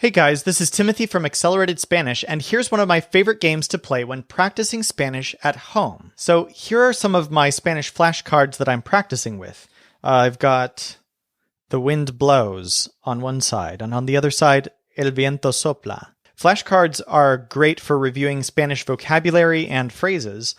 Hey guys, this is Timothy from Accelerated Spanish, and here's one of my favorite games to play when practicing Spanish at home. So here are some of my Spanish flashcards that I'm practicing with. I've got The Wind Blows on one side, and on the other side, El Viento Sopla. Flashcards are great for reviewing Spanish vocabulary and phrases.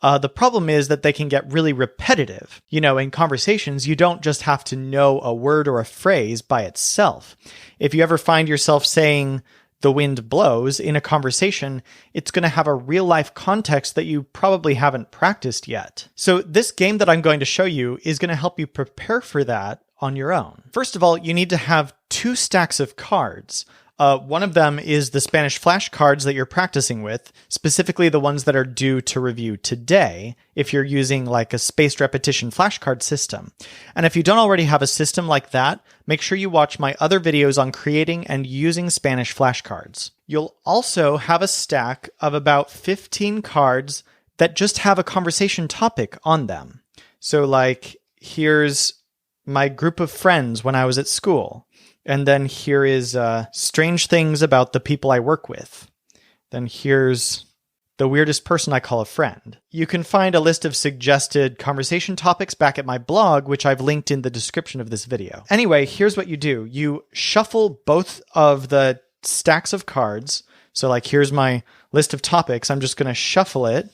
The problem is that they can get really repetitive. You know, in conversations, you don't just have to know a word or a phrase by itself. If you ever find yourself saying, the wind blows, in a conversation, it's going to have a real-life context that you probably haven't practiced yet. So this game that I'm going to show you is going to help you prepare for that on your own. First of all, you need to have 2 stacks of cards. One of them is the Spanish flashcards that you're practicing with, specifically the ones that are due to review today, if you're using like a spaced repetition flashcard system. And if you don't already have a system like that, make sure you watch my other videos on creating and using Spanish flashcards. You'll also have a stack of about 15 cards that just have a conversation topic on them. So like, here's my group of friends when I was at school. And then here is strange things about the people I work with. Then here's the weirdest person I call a friend. You can find a list of suggested conversation topics back at my blog, which I've linked in the description of this video. Anyway, here's what you do. You shuffle both of the stacks of cards. So like, here's my list of topics. I'm just going to shuffle it.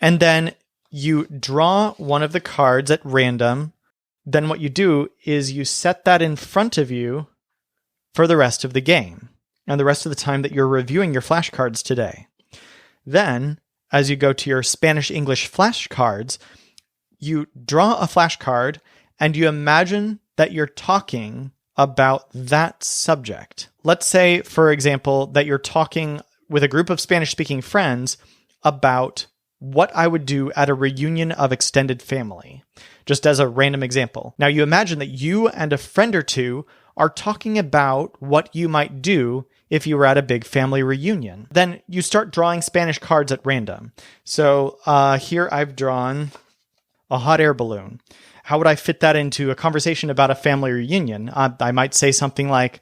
And then you draw one of the cards at random. Then what you do is you set that in front of you for the rest of the game and the rest of the time that you're reviewing your flashcards today. Then, as you go to your Spanish-English flashcards, you draw a flashcard and you imagine that you're talking about that subject. Let's say, for example, that you're talking with a group of Spanish-speaking friends about what I would do at a reunion of extended family, just as a random example. Now you imagine that you and a friend or two are talking about what you might do if you were at a big family reunion. Then you start drawing Spanish cards at random. So here I've drawn a hot air balloon. How would I fit that into a conversation about a family reunion? I might say something like,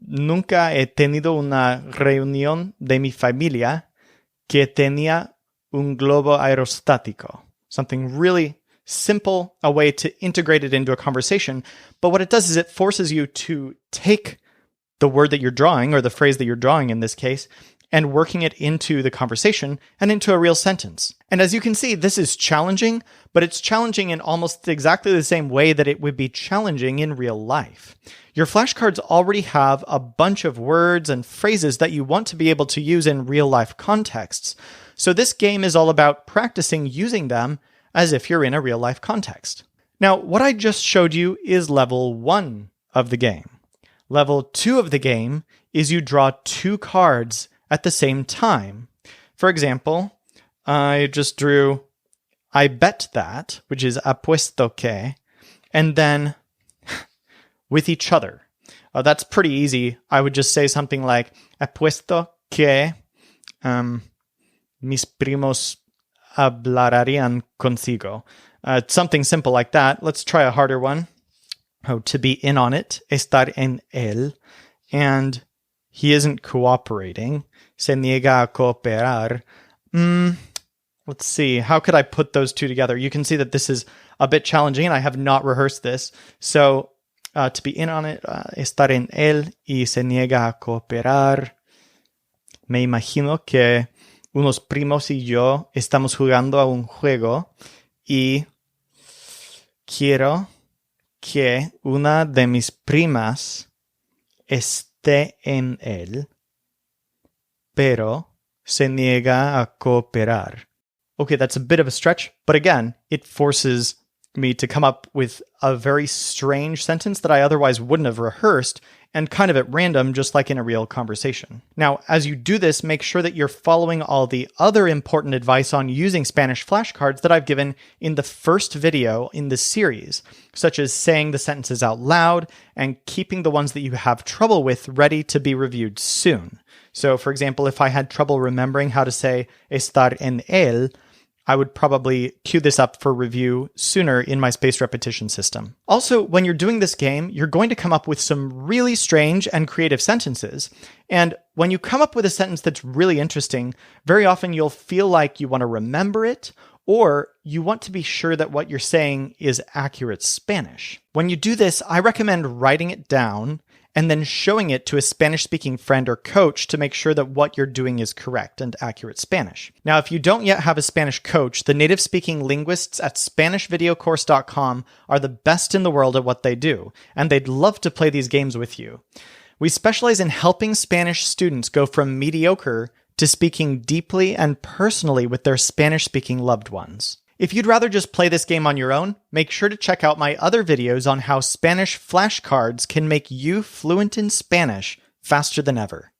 Nunca he tenido una reunión de mi familia que tenía un globo aerostático. Something really simple, a way to integrate it into a conversation. But what it does is it forces you to take the word that you're drawing, or the phrase that you're drawing in this case, and working it into the conversation and into a real sentence. And as you can see, this is challenging, but it's challenging in almost exactly the same way that it would be challenging in real life. Your flashcards already have a bunch of words and phrases that you want to be able to use in real life contexts. So this game is all about practicing using them as if you're in a real life context. Now, what I just showed you is level 1 of the game. Level 2 of the game is you draw 2 cards at the same time. For example, I just drew I bet that, which is apuesto que, and then with each other. That's pretty easy. I would just say something like apuesto que mis primos hablarían consigo. Something simple like that. Let's try a harder one. Oh, to be in on it, estar en él. And he isn't cooperating. Se niega a cooperar. Let's see. How could I put those two together? You can see that this is a bit challenging, and I have not rehearsed this. So, to be in on it, estar en él y se niega a cooperar. Me imagino que unos primos y yo estamos jugando a un juego y quiero que una de mis primas esté en él, pero se niega a cooperar. Okay, that's a bit of a stretch, but again, it forces me to come up with a very strange sentence that I otherwise wouldn't have rehearsed, and kind of at random, just like in a real conversation. Now, as you do this, make sure that you're following all the other important advice on using Spanish flashcards that I've given in the first video in this series, such as saying the sentences out loud and keeping the ones that you have trouble with ready to be reviewed soon. So, for example, if I had trouble remembering how to say estar en él, I would probably queue this up for review sooner in my spaced repetition system. Also, when you're doing this game, you're going to come up with some really strange and creative sentences. And when you come up with a sentence that's really interesting, very often you'll feel like you want to remember it, or you want to be sure that what you're saying is accurate Spanish. When you do this, I recommend writing it down and then showing it to a Spanish-speaking friend or coach to make sure that what you're doing is correct and accurate Spanish. Now, if you don't yet have a Spanish coach, the native-speaking linguists at SpanishVideoCourse.com are the best in the world at what they do, and they'd love to play these games with you. We specialize in helping Spanish students go from mediocre to speaking deeply and personally with their Spanish-speaking loved ones. If you'd rather just play this game on your own, make sure to check out my other videos on how Spanish flashcards can make you fluent in Spanish faster than ever.